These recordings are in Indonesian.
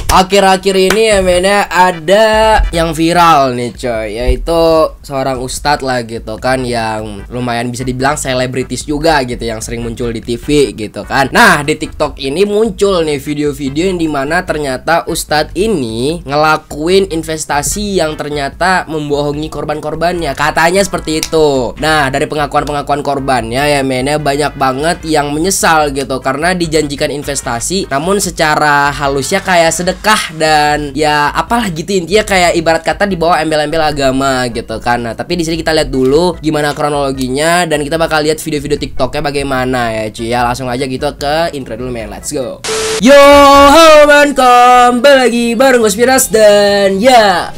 Akhir-akhir ini ya mainnya ada yang viral nih coy, yaitu seorang ustadz lah gitu kan, yang lumayan bisa dibilang selebritis juga gitu, yang sering muncul di TV gitu kan. Nah di TikTok ini muncul nih video-video yang dimana ternyata ustadz ini ngelakuin investasi yang ternyata membohongi korban-korbannya, katanya seperti itu. Nah dari pengakuan-pengakuan korbannya ya mainnya banyak banget yang menyesal gitu, karena dijanjikan investasi namun secara halusnya kayak sedekah dan ya apalah gitu, intinya kayak ibarat kata dibawa embel-embel agama gitu kan. Nah tapi di sini kita lihat dulu gimana kronologinya dan kita bakal lihat video-video TikToknya bagaimana ya cuy. Ya langsung aja gitu ke intro dulu men, let's go. Yo ho man, kembali lagi bareng gue Spiras dan ya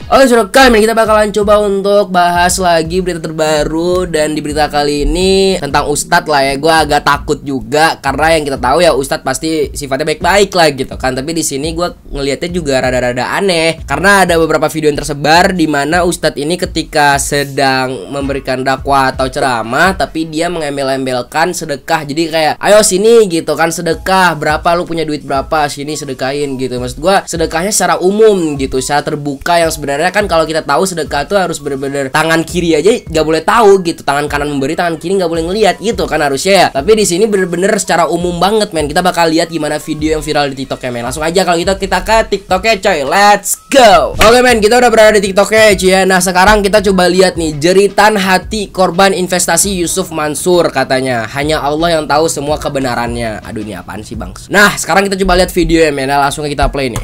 Oke sudah kali kita bakalan coba untuk bahas lagi berita terbaru. Dan di berita kali ini tentang ustadz lah ya. Gue agak takut juga karena yang kita tahu ya ustadz pasti sifatnya baik-baik lah gitu kan. Tapi di sini gue ngelihatnya juga rada-rada aneh karena ada beberapa video yang tersebar di mana ustadz ini ketika sedang memberikan dakwah atau ceramah tapi dia mengembel-embelkan sedekah. Jadi kayak ayo sini gitu kan, sedekah berapa, lu punya duit berapa, sini sedekahin gitu. Maksud gue sedekahnya secara umum gitu, secara terbuka, yang sebenarnya kan kalau kita tahu sedekah tuh harus bener-bener tangan kiri aja nggak boleh tahu gitu, tangan kanan memberi, tangan kiri nggak boleh ngelihat gitu kan harusnya ya. Tapi di sini bener-bener secara umum banget men. Kita bakal lihat gimana video yang viral di TikTok ya men. Langsung aja kalau kita ke TikToknya coy, let's go. Oke men, kita udah berada di TikToknya cuy ya. Nah sekarang kita coba lihat nih jeritan hati korban investasi Yusuf Mansur, katanya hanya Allah yang tahu semua kebenarannya. Aduh ini apaan sih bang? Nah sekarang kita coba lihat video ya men. Nah, langsung kita play nih.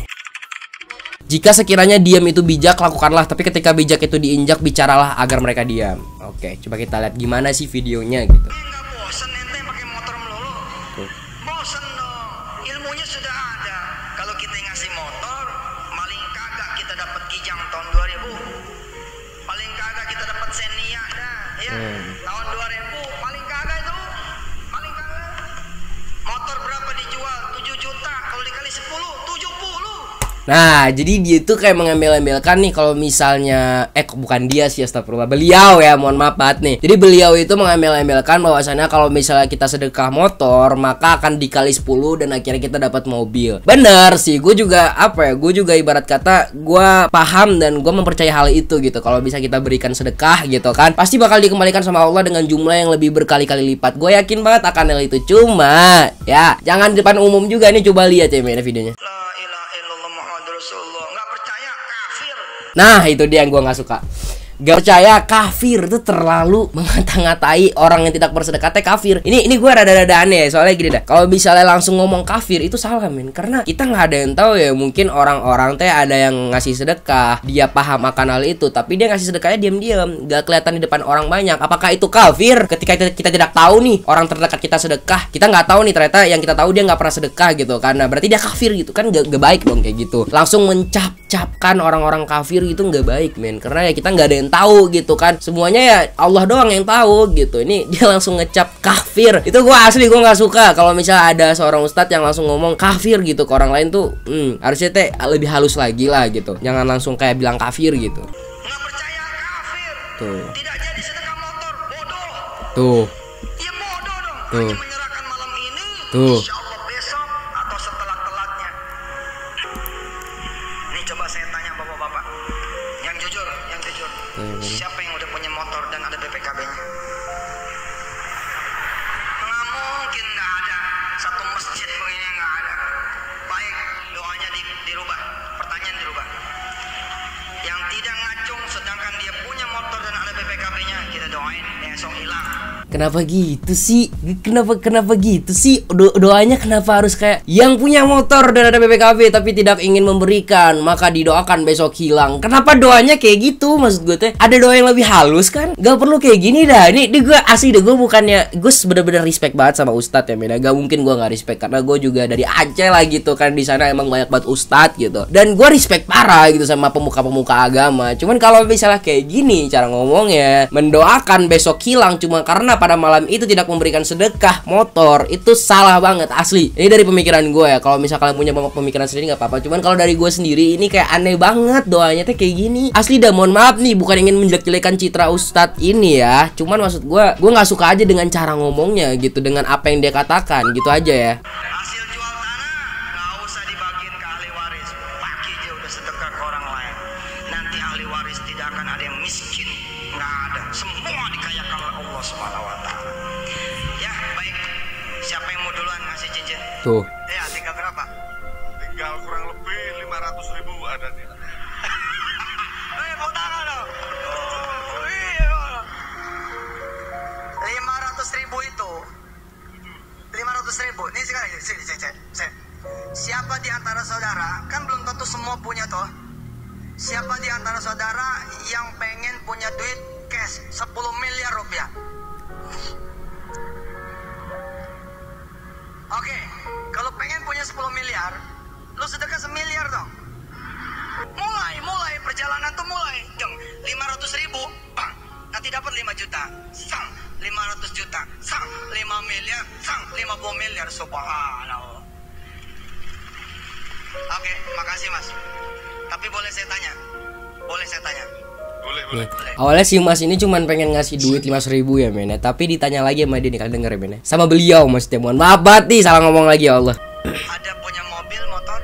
Jika sekiranya diam itu bijak, lakukanlah. Tapi ketika bijak itu diinjak, bicaralah agar mereka diam. Oke, coba kita lihat gimana sih videonya gitu. Nggak bosen ente pakai motor melulu? Bosen dong, ilmunya sudah ada. Kalau kita ngasih motor, paling kagak kita dapat Kijang tahun 2000. Paling kagak kita dapat Xenia dah, ya. Tahun 2000, paling kagak itu. Paling kagak. Motor berapa dijual? 7 juta, kalau dikali 10, 70. Nah, jadi dia tuh kayak mengembel-embelkan nih kalau misalnya bukan dia sih, astagfirullah, beliau ya, mohon maaf banget nih. Jadi beliau itu mengembel-embelkan bahwasannya kalau misalnya kita sedekah motor, maka akan dikali 10 dan akhirnya kita dapat mobil. Bener sih, gue juga gue juga ibarat kata gue paham dan gue mempercayai hal itu gitu. Kalau bisa kita berikan sedekah gitu kan, pasti bakal dikembalikan sama Allah dengan jumlah yang lebih berkali-kali lipat. Gue yakin banget akan hal itu. Cuma ya jangan di depan umum juga nih, coba lihat ya mainnya videonya. Nggak percaya kafir. Nah itu dia yang gue nggak suka. Gak percaya kafir itu terlalu mengata-ngatai orang yang tidak bersedekah teh kafir. Ini gue rada-rada aneh soalnya gini dah. Kalau misalnya langsung ngomong kafir itu salah men, karena kita nggak ada yang tahu ya, mungkin orang-orang teh ada yang ngasih sedekah, dia paham akan hal itu, tapi dia ngasih sedekahnya diam-diam, gak kelihatan di depan orang banyak. Apakah itu kafir? Ketika kita tidak tahu nih orang terdekat kita sedekah, kita nggak tahu nih ternyata yang kita tahu dia nggak pernah sedekah gitu, karena berarti dia kafir gitu kan, gak baik dong kayak gitu. Langsung mencap-capkan orang-orang kafir gitu nggak baik men, karena ya kita nggak ada yang tahu gitu kan, semuanya ya Allah doang yang tahu gitu. Ini dia langsung ngecap kafir, itu gue asli gue nggak suka kalau misalnya ada seorang ustadz yang langsung ngomong kafir gitu ke orang lain tuh. Harusnya teh lebih halus lagi lah gitu, jangan langsung kayak bilang kafir gitu. Nggak percaya kafir. Tuh. Tidak jadi sedekah motor, bodoh. Tuh. Ya bodoh dong. Tuh. Hanya menyerahkan malam ini, Tuh. insya Allah besok atau setelah-telatnya. Nih coba saya tanya bapak-bapak, yang jujur, siapa yang udah punya motor dan ada BPKB-nya? Nggak mungkin nggak ada. Satu masjid begini nggak ada. Baik, doanya dirubah, pertanyaan dirubah. Yang tidak ngacung sedangkan dia punya motor dan ada BPKB-nya, kita doain besok hilang. Kenapa gitu sih? Kenapa gitu sih? Doanya kenapa harus kayak yang punya motor dan ada BPKB tapi tidak ingin memberikan, maka didoakan besok hilang? Kenapa doanya kayak gitu? Maksud gue teh ada doa yang lebih halus kan? Gak perlu kayak gini dah. Ini gue asli deh, gue bukannya, gue bener-bener respect banget sama ustadz ya men. Gak mungkin gue gak respect karena gue juga dari Aceh lah gitu kan, di sana emang banyak banget ustadz gitu. Dan gue respect parah gitu sama pemuka-pemuka agama. Cuman kalau misalnya kayak gini cara ngomongnya, mendoakan besok hilang cuma karena karena pada malam itu tidak memberikan sedekah motor, itu salah banget asli. Ini dari pemikiran gue ya. Kalau misal kalian punya pemikiran sendiri nggak apa-apa. Cuman kalau dari gue sendiri ini kayak aneh banget doanya tuh kayak gini. Asli dah, mohon maaf nih, bukan ingin menjelek-jelekan citra Ustadz ini ya. Cuman maksud gue nggak suka aja dengan cara ngomongnya gitu, dengan apa yang dia katakan gitu aja ya. Hasil jual tanah nggak usah dibagiin ke ahli waris, pagi aja udah sedekah ke orang lain. Nanti ahli waris tidak akan ada yang miskin, nggak ada, semua dikayakan oleh Allah Subhanahu Wa Taala. Ya baik, siapa yang mau duluan ngasih cincin? Tuh. Ya tinggal berapa? Tinggal kurang lebih 500.000 ada nih. Mau tangan dong. Iya. 500.000 itu 500.000. Ini sekarang sini. Siapa di antara saudara, kan belum tentu semua punya toh. Siapa di antara saudara yang pengen punya duit cash 10 miliar rupiah? Oke, kalau pengen punya 10 miliar, lu sedekah 1 miliar dong. Mulai perjalanan tuh mulai. Jeng, 500.000, bang. Nanti dapat 5 juta. Sang 500 juta. Sang 5 miliar. Sang 50 miliar. Subhanallah. Oke, makasih mas. Tapi boleh saya tanya? Boleh saya tanya? Boleh. Awalnya si Mas ini cuman pengen ngasih duit 500.000 ya men ya. Tapi ditanya lagi sama dia nih, kalian denger ya men ya. Sama beliau maksudnya, mohon maaf banget nih, salah ngomong lagi ya Allah. Ada punya mobil, motor?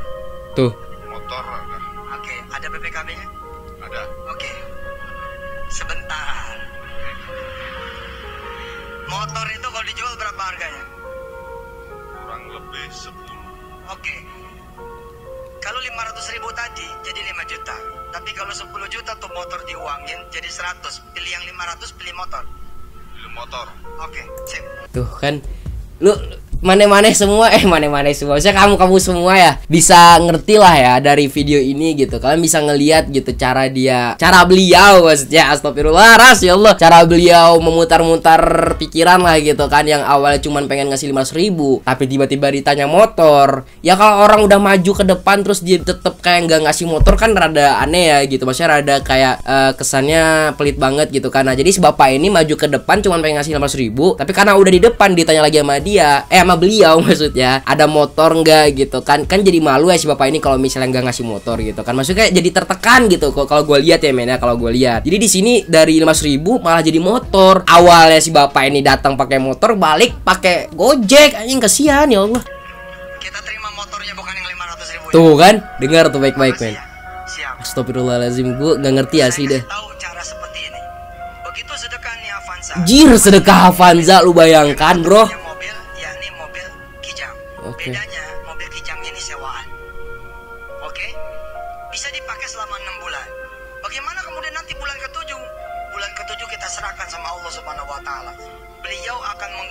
Tuh. Motor ada. Oke, ada BPKB-nya? Ada. Oke. Sebentar. Motor itu kalau dijual berapa harganya? Kurang lebih 10. Oke. Kalau 500.000 tadi jadi 5 juta. Tapi kalau 10 juta tuh motor diuangin jadi 100. Pilih yang 500, pilih motor. Beli motor. Oke, sip. Tuh kan, lu mana-mana semua, maksudnya kamu semua ya bisa ngerti lah ya dari video ini gitu. Kalian bisa ngelihat gitu cara beliau maksudnya, astagfirullah ras ya Allah, cara beliau memutar-mutar pikiran lah gitu kan. Yang awalnya cuman pengen ngasih 500.000 tapi tiba-tiba ditanya motor. Ya kalau orang udah maju ke depan terus dia tetep kayak nggak ngasih motor kan rada aneh ya gitu. Maksudnya rada kayak kesannya pelit banget gitu kan. Nah jadi si bapak ini maju ke depan cuman pengen ngasih 500.000, tapi karena udah di depan ditanya lagi sama dia, sama beliau maksudnya, ada motor nggak gitu kan jadi malu ya si bapak ini kalau misalnya nggak ngasih motor gitu kan. Maksudnya jadi tertekan gitu kalau gue lihat ya men ya, kalau gue lihat. Jadi di sini dari 500.000 malah jadi motor. Awalnya si bapak ini datang pakai motor, balik pakai Gojek, anjing kasihan ya Allah. Kita terima motornya bukan yang 500.000. Tuh kan, dengar tuh baik-baik men. Siap. Astagfirullahaladzim, gue nggak ngerti asli deh. Saya kasih tahu cara seperti ini. Begitu sedekah nih Avanza. Jir, sedekah Avanza lu bayangkan bro. Punya mobil, yakni mobil Kijang. Oke. Bedanya mobil Kijang ini sewaan. Oke? Bisa dipakai selama 6 bulan. Bagaimana kemudian nanti bulan ke-7? Bulan ke-7 kita serahkan sama Allah Subhanahu Wa Taala.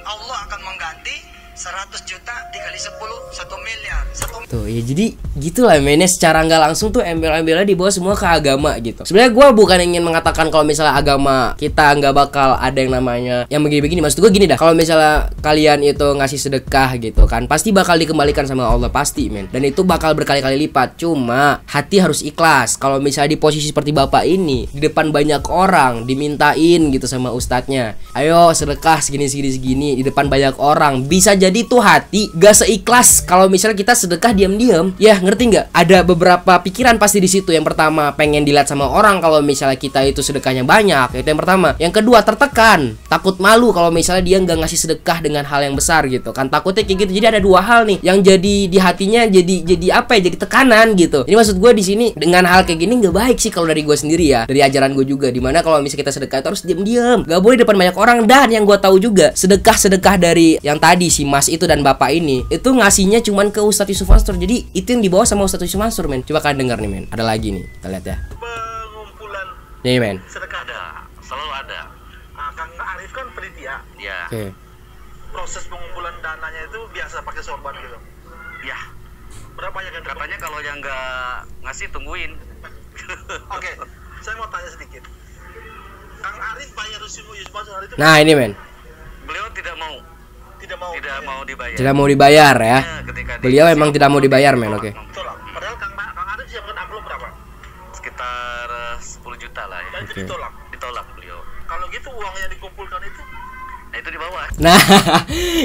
Allah akan mengganti 100 juta dikali 10, 1 miliar. Tuh ya jadi gitulah mainnya, secara nggak langsung tuh embel-embelnya dibawa semua ke agama gitu. Sebenarnya gue bukan ingin mengatakan kalau misalnya agama kita nggak bakal ada yang namanya yang begini-begini. Maksud gue gini dah, kalau misalnya kalian itu ngasih sedekah gitu kan, pasti bakal dikembalikan sama Allah pasti men. Dan itu bakal berkali-kali lipat. Cuma hati harus ikhlas. Kalau misalnya di posisi seperti bapak ini, di depan banyak orang dimintain gitu sama ustadznya, ayo sedekah segini di depan banyak orang, bisa jadi tuh hati gak seikhlas kalau misalnya kita sedekah diam-diam. Ya ngerti nggak? Ada beberapa pikiran pasti di situ. Yang pertama pengen dilihat sama orang kalau misalnya kita itu sedekahnya banyak, itu yang pertama. Yang kedua tertekan, takut malu kalau misalnya dia nggak ngasih sedekah dengan hal yang besar gitu kan, takutnya kayak gitu. Jadi ada dua hal nih yang jadi di hatinya, jadi apa ya, jadi tekanan gitu. Ini maksud gue di sini dengan hal kayak gini nggak baik sih kalau dari gue sendiri ya, dari ajaran gue juga, dimana kalau misalnya kita sedekah itu harus diam-diam, nggak boleh depan banyak orang. Dan yang gue tahu juga sedekah dari yang tadi si Mas itu dan bapak ini itu ngasihnya cuman ke Ustadz Yusuf Mansur. Jadi itu yang dibawa sama Ustadz Yusuf Mansur men. Coba kalian dengar nih men, ada lagi nih, kita lihat ya. Pengumpulan Nih men, sedekah ada, selalu ada. Nah, Kang Arif kan penitia. Ya. oke. Proses pengumpulan dananya itu biasa pakai sorban gitu. Ya. Berapa yang berapanya kalau yang nggak ngasih tungguin. Oke, saya mau tanya sedikit. Kang Arif bayar Yusuf Mansur hari itu? Nah ini men, Beliau tidak mau dibayar. tidak mau dibayar ya. Ketika Beliau emang tidak mau dibayar men, oke. Tolak. Padahal Kang Arif siapkan amplop berapa? Sekitar 10 juta lah ya. Dan itu Oke. ditolak beliau. Kalau gitu uang yang dikumpulkan itu Nah itu di bawah. Nah,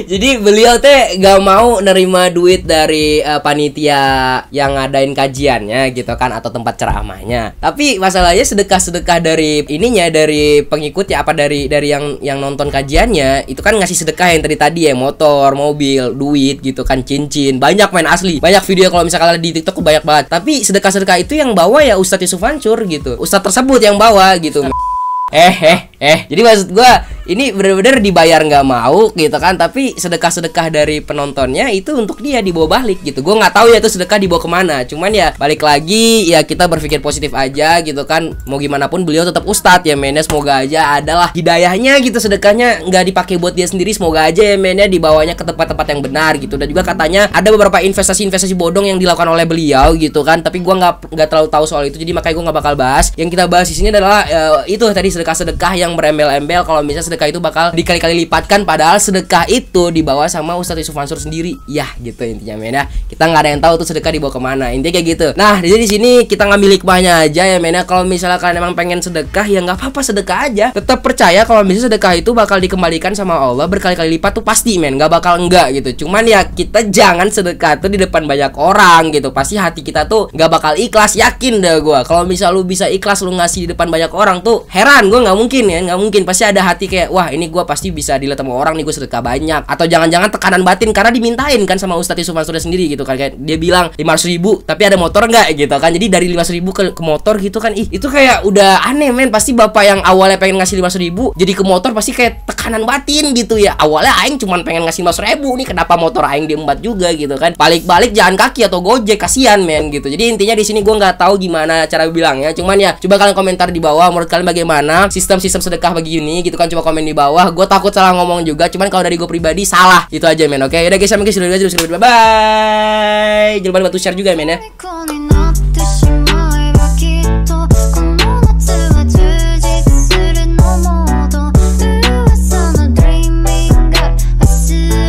jadi beliau teh gak mau nerima duit dari panitia yang ngadain kajiannya gitu kan, atau tempat ceramahnya. Tapi masalahnya sedekah-sedekah dari ininya, dari pengikut ya, apa dari yang nonton kajiannya itu kan ngasih sedekah yang tadi ya, motor, mobil, duit gitu kan, cincin, banyak main asli. Banyak video kalau misalkan di TikTok banyak banget. Tapi sedekah-sedekah itu yang bawa ya Ustadz Yusuf Mansur gitu. Ustadz tersebut yang bawa gitu. Jadi maksud gue ini bener-bener dibayar nggak mau gitu kan, tapi sedekah-sedekah dari penontonnya itu untuk dia dibawa balik gitu. Gue nggak tahu ya itu sedekah dibawa kemana, cuman ya balik lagi ya kita berpikir positif aja gitu kan. Mau gimana pun beliau tetap ustadz ya men, semoga aja adalah hidayahnya gitu, sedekahnya nggak dipakai buat dia sendiri, semoga aja ya men dibawanya ke tempat-tempat yang benar gitu. Dan juga katanya ada beberapa investasi bodong yang dilakukan oleh beliau gitu kan, tapi gue nggak terlalu tahu soal itu, jadi makanya gue nggak bakal bahas. Yang kita bahas di sini adalah itu tadi sedekah-sedekah yang berembel-embel kalau misalnya sedekah itu bakal dikali-kali lipatkan, padahal sedekah itu dibawa sama Ustadz Yusuf Mansur sendiri. Ya gitu intinya men ya. Kita nggak ada yang tahu tuh sedekah dibawa kemana. Intinya kayak gitu. Nah, jadi di sini kita ngambil hikmahnya aja ya men ya. Kalau misalnya kalian emang pengen sedekah ya nggak apa-apa, sedekah aja. Tetap percaya kalau misalnya sedekah itu bakal dikembalikan sama Allah berkali-kali lipat tuh pasti men, nggak bakal enggak gitu. Cuman ya kita jangan sedekah tuh di depan banyak orang gitu. Pasti hati kita tuh nggak bakal ikhlas, yakin dah gue. Kalau misal lu bisa ikhlas lu ngasih di depan banyak orang tuh heran gue, nggak mungkin ya, nggak mungkin. Pasti ada hati kayak wah ini gue pasti bisa dilihat sama orang nih, gue sedekah banyak. Atau jangan-jangan tekanan batin karena dimintain kan sama Ustadz Yusuf Mansur sendiri gitu kan, kayak dia bilang 500.000 tapi ada motor nggak gitu kan. Jadi dari 500.000 ke motor gitu kan, itu kayak udah aneh men. Pasti bapak yang awalnya pengen ngasih 500.000 jadi ke motor pasti kayak tekanan batin gitu ya. Awalnya aing cuman pengen ngasih 500.000 nih, kenapa motor aing diembat juga gitu kan. Balik-balik jalan kaki atau gojek, kasihan men gitu. Jadi intinya di sini gue nggak tahu gimana cara bilangnya, cuman ya coba kalian komentar di bawah menurut kalian bagaimana sistem sedekah begini gitu kan. Coba komen di bawah. Gue takut salah ngomong juga, cuman kalau dari gue pribadi salah. Itu aja men. Oke, udah guys, sampai guys, bye bye. Jangan lupa bantu share juga men ya.